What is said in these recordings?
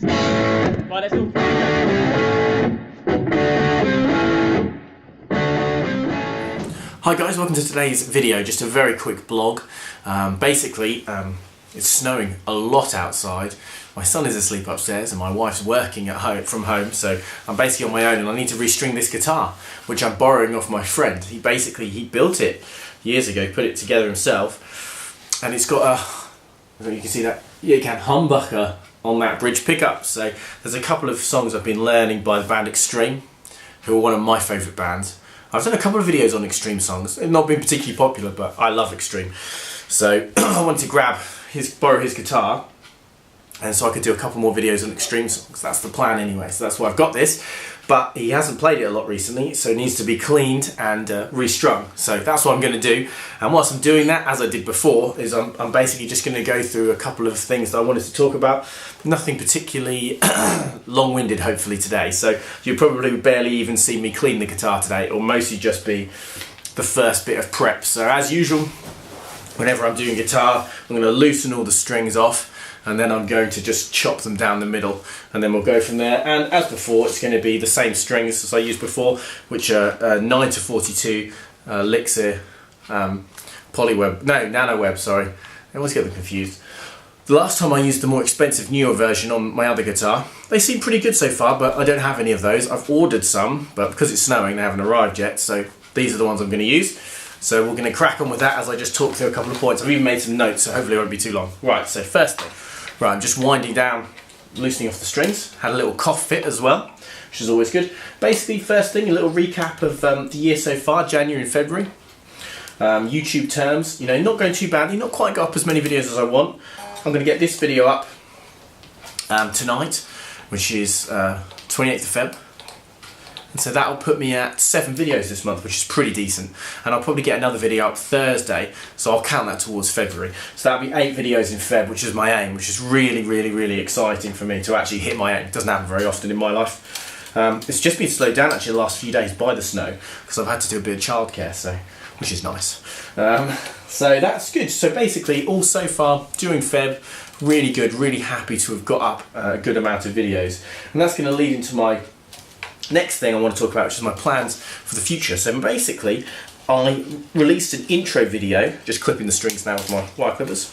Right, let's all Hi guys, welcome to today's video. Just a very quick blog. It's snowing a lot outside. My son is asleep upstairs and my wife's working at home from home, so I'm basically on my own and I need to restring this guitar, which I'm borrowing off my friend. He built it years ago, put it together himself, and it's got a, you can see that, yeah, you can, humbucker on that bridge pickup. So there's a couple of songs I've been learning by the band Crame, who are one of my favourite bands. I've done a couple of videos on Extreme songs. They've not been particularly popular, but I love Extreme. So I wanted to borrow his guitar, and so I could do a couple more videos on Extreme songs. That's the plan anyway, so that's why I've got this. But he hasn't played it a lot recently, so it needs to be cleaned and restrung. So that's what I'm going to do. And whilst I'm doing that, as I did before, is I'm basically just going to go through a couple of things that I wanted to talk about. Nothing particularly long-winded, hopefully, today. So you'll probably barely even see me clean the guitar today. It'll mostly just be the first bit of prep. So as usual, whenever I'm doing guitar, I'm going to loosen all the strings off, and then I'm going to just chop them down the middle, and then we'll go from there. And as before, it's going to be the same strings as I used before, which are 9 to 42 Elixir NanoWeb, sorry. I always get them confused. The last time I used the more expensive, newer version on my other guitar. They seem pretty good so far, but I don't have any of those. I've ordered some, but because it's snowing, they haven't arrived yet, so these are the ones I'm going to use. So we're going to crack on with that as I just talk through a couple of points. I've even made some notes, so hopefully it won't be too long. Right, so first thing. Right, I'm just winding down, loosening off the strings. Had a little cough fit as well, which is always good. Basically, first thing, a little recap of the year so far, January and February. YouTube terms, you know, not going too badly, not quite got up as many videos as I want. I'm going to get this video up tonight, which is 28th of Feb. And so that'll put me at 7 videos this month, which is pretty decent. And I'll probably get another video up Thursday, so I'll count that towards February. So that'll be 8 videos in Feb, which is my aim, which is really, really, really exciting for me to actually hit my aim. It doesn't happen very often in my life. It's just been slowed down actually the last few days by the snow, because I've had to do a bit of childcare, so which is nice. So that's good. So basically, all so far during Feb, really good, really happy to have got up a good amount of videos. And that's going to lead into my next thing I want to talk about, which is my plans for the future. So basically, I released an intro video, just clipping the strings now with my wire clippers,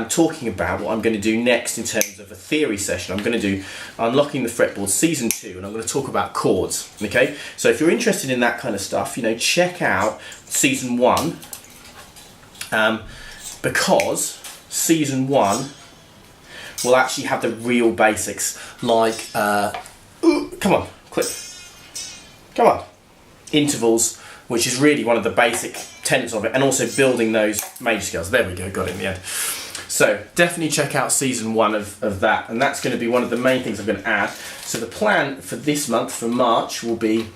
talking about what I'm going to do next in terms of a theory session. I'm going to do Unlocking the Fretboard Season 2, and I'm going to talk about chords, okay? So if you're interested in that kind of stuff, you know, check out Season 1, because Season 1 will actually have the real basics, like come on, clip. Come on. Intervals, which is really one of the basic tenets of it, and also building those major scales. There we go, got it in the end. So definitely check out Season 1 of that, and that's going to be one of the main things I'm going to add. So the plan for this month, for March, will be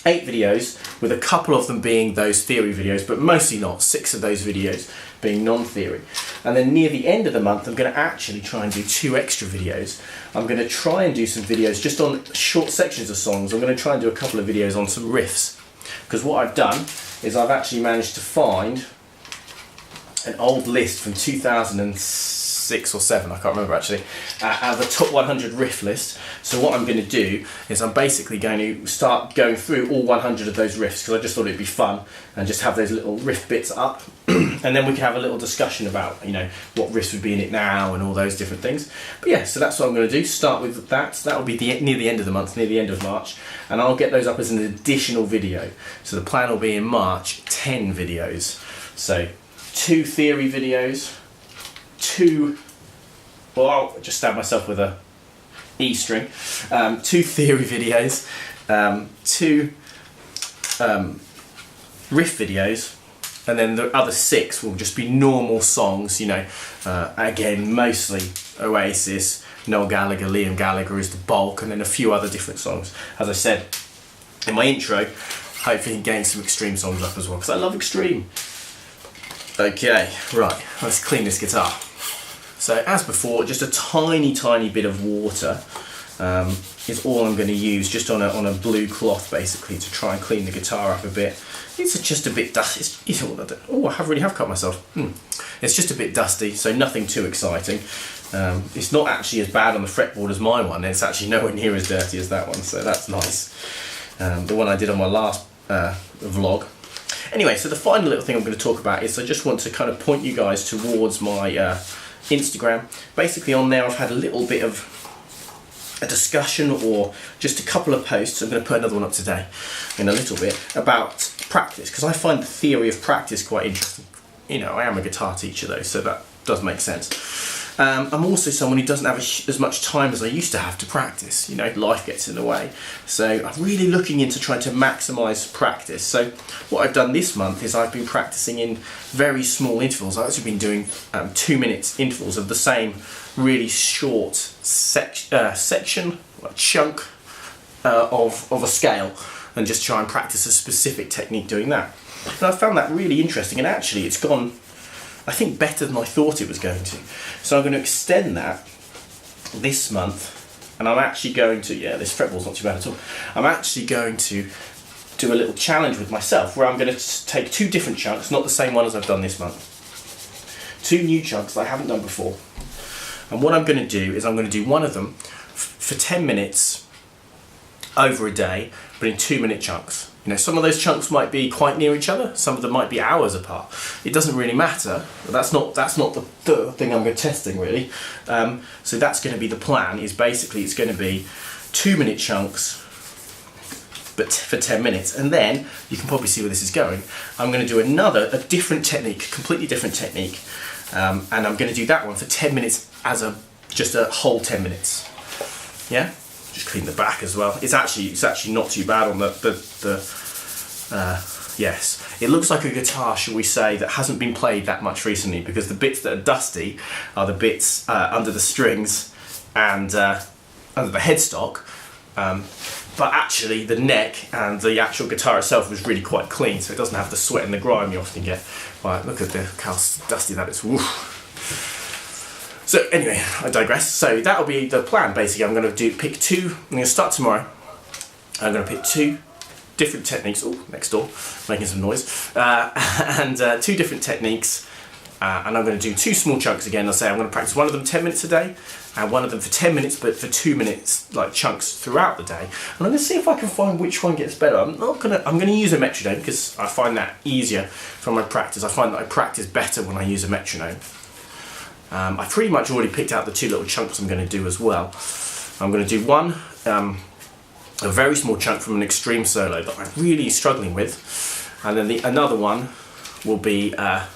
8 videos, with a couple of them being those theory videos, but mostly not. 6 of those videos being non-theory. And then near the end of the month, I'm going to actually try and do 2 extra videos. I'm going to try and do some videos just on short sections of songs. I'm going to try and do a couple of videos on some riffs. Because what I've done is I've actually managed to find an old list from 2006 or 7, I can't remember actually, out of the top 100 riff list. So what I'm going to do is I'm basically going to start going through all 100 of those riffs, because I just thought it'd be fun and just have those little riff bits up, and then we can have a little discussion about, you know, what riffs would be in it now and all those different things. But yeah, so that's what I'm going to do, start with that. So that'll be near the end of the month, near the end of March, and I'll get those up as an additional video. So the plan will be in March, 10 videos. So 2 theory videos, 2, well, I'll just stab myself with a E string, 2 theory videos, 2 riff videos, and then the other 6 will just be normal songs, you know, again, mostly Oasis, Noel Gallagher, Liam Gallagher is the bulk, and then a few other different songs. As I said in my intro, hopefully you can gain some Extreme songs up as well, because I love Extreme. Okay, right, let's clean this guitar. So as before, just a tiny bit of water is all I'm going to use, just on a blue cloth basically, to try and clean the guitar up a bit. It's just a bit dusty. Oh, I really have cut myself. It's just a bit dusty, so nothing too exciting. It's not actually as bad on the fretboard as my one. It's actually nowhere near as dirty as that one, so that's nice. The one I did on my last vlog. Anyway, so the final little thing I'm going to talk about is I just want to kind of point you guys towards my Instagram. Basically on there I've had a little bit of a discussion, or just a couple of posts. I'm going to put another one up today in a little bit about practice, because I find the theory of practice quite interesting. You know, I am a guitar teacher though, so that does make sense. I'm also someone who doesn't have as much time as I used to have to practice. You know, life gets in the way. So I'm really looking into trying to maximise practice. So what I've done this month is I've been practicing in very small intervals. I've actually been doing 2 minute intervals of the same really short section, like chunk of a scale, and just try and practice a specific technique doing that. And I found that really interesting, and actually it's gone, I think, better than I thought it was going to. So I'm going to extend that this month, and I'm actually going to, yeah, this fretboard's not too bad at all. I'm actually going to do a little challenge with myself where I'm going to take 2 different chunks, not the same one as I've done this month. 2 new chunks that I haven't done before. And what I'm going to do is I'm going to do one of them for 10 minutes over a day, but in 2 minute chunks. You know, some of those chunks might be quite near each other, some of them might be hours apart. It doesn't really matter, but that's not the thing I'm testing really. So that's going to be the plan, is basically it's going to be 2 minute chunks, but for 10 minutes. And then, you can probably see where this is going, I'm going to do a different technique, completely different technique. And I'm going to do that one for 10 minutes as just a whole 10 minutes. Yeah? Just clean the back as well. It's actually not too bad on yes. It looks like a guitar, shall we say, that hasn't been played that much recently, because the bits that are dusty are the bits under the strings and under the headstock. But actually the neck and the actual guitar itself was really quite clean, so it doesn't have the sweat and the grime you often get. Right, look at how dusty that is. Woo. So anyway, I digress. So that'll be the plan basically. I'm going to pick 2. I'm going to start tomorrow. I'm going to pick 2 different techniques. Oh, next door, making some noise. And 2 different techniques. And I'm going to do 2 small chunks again. I'll say I'm going to practice one of them 10 minutes a day, and one of them for 10 minutes, but for 2 minutes, like chunks throughout the day. And I'm going to see if I can find which one gets better. I'm going to use a metronome, because I find that easier for my practice. I find that I practice better when I use a metronome. I've pretty much already picked out the 2 little chunks I'm going to do as well. I'm going to do one, a very small chunk from an extreme solo that I'm really struggling with, and then another one will be, I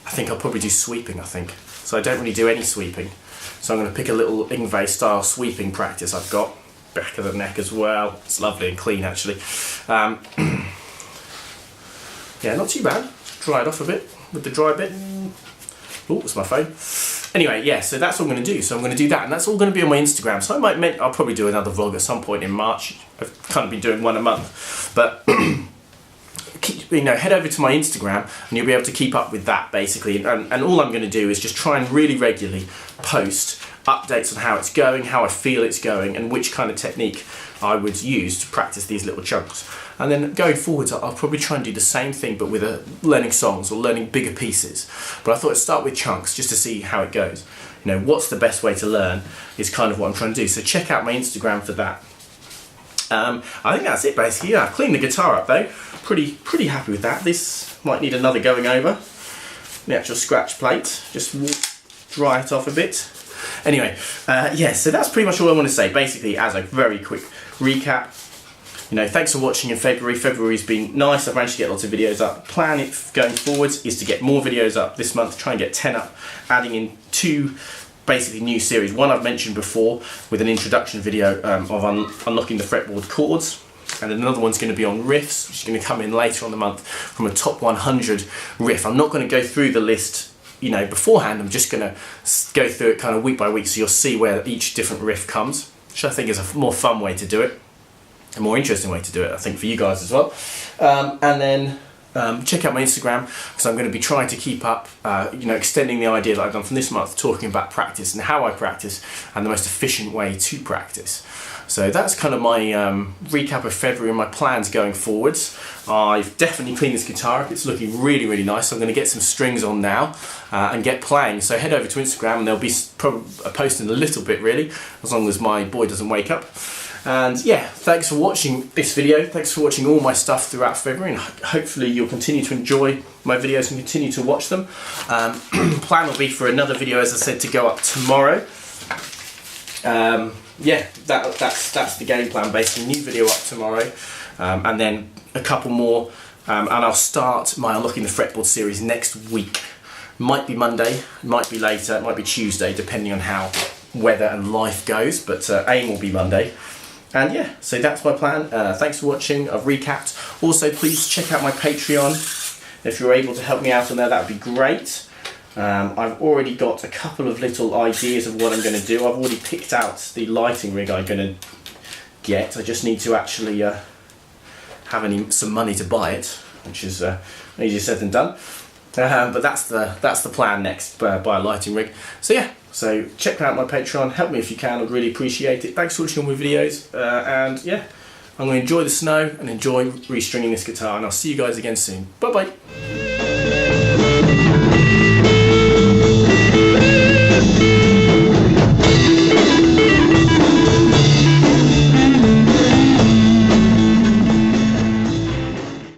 think I'll probably do sweeping, I think. So I don't really do any sweeping. So I'm going to pick a little Yngwie style sweeping practice I've got. Back of the neck as well. It's lovely and clean actually. Yeah, not too bad. Dry it off a bit with the dry bit. Oh, it's my phone. Anyway, yeah, so that's what I'm going to do. So I'm going to do that, and that's all going to be on my Instagram. So I'll probably do another vlog at some point in March. I've kind of been doing one a month. But head over to my Instagram and you'll be able to keep up with that basically, and all I'm going to do is just try and really regularly post updates on how it's going, how I feel it's going, and which kind of technique I would use to practice these little chunks. And then going forwards, I'll probably try and do the same thing, but with learning songs or learning bigger pieces. But I thought I'd start with chunks just to see how it goes. You know, what's the best way to learn is kind of what I'm trying to do. So check out my Instagram for that. I think that's it basically. Yeah, I've cleaned the guitar up though. Pretty happy with that. This might need another going over. The actual scratch plate. Just dry it off a bit. Anyway, yeah, so that's pretty much all I want to say. Basically, as a very quick recap, you know, thanks for watching in February. February's been nice. I've managed to get lots of videos up. Plan it going forwards is to get more videos up this month. Try and get 10 up, adding in 2 basically new series. One I've mentioned before with an introduction video of unlocking the fretboard chords, and another one's going to be on riffs, which is going to come in later on the month from a top 100 riff. I'm not going to go through the list, you know, beforehand. I'm just going to go through it kind of week by week, so you'll see where each different riff comes, which I think is a more fun way to do it, a more interesting way to do it, I think, for you guys as well. And then check out my Instagram, because I'm going to be trying to keep up, extending the idea that I've done from this month, talking about practice and how I practice and the most efficient way to practice. So that's kind of my recap of February and my plans going forwards. I've definitely cleaned this guitar up. It's looking really, really nice. So I'm going to get some strings on now and get playing. So head over to Instagram and there'll be probably a post in a little bit, really, as long as my boy doesn't wake up. And yeah, thanks for watching this video. Thanks for watching all my stuff throughout February, and hopefully you'll continue to enjoy my videos and continue to watch them. Plan will be for another video, as I said, to go up tomorrow. Yeah, that's the game plan, basically. New video up tomorrow, and then a couple more, and I'll start my Unlocking the Fretboard series next week. Might be Monday, might be later, it might be Tuesday, depending on how weather and life goes, but aim will be Monday. And yeah, so that's my plan. Thanks for watching. I've recapped. Also, please check out my Patreon. If you're able to help me out on there, that would be great. I've already got a couple of little ideas of what I'm going to do. I've already picked out the lighting rig I'm going to get. I just need to actually have some money to buy it, which is easier said than done. But that's the plan next, buy a lighting rig. So yeah, so check out my Patreon, help me if you can, I'd really appreciate it. Thanks for watching all my videos, and yeah, I'm going to enjoy the snow and enjoy restringing this guitar, and I'll see you guys again soon. Bye bye.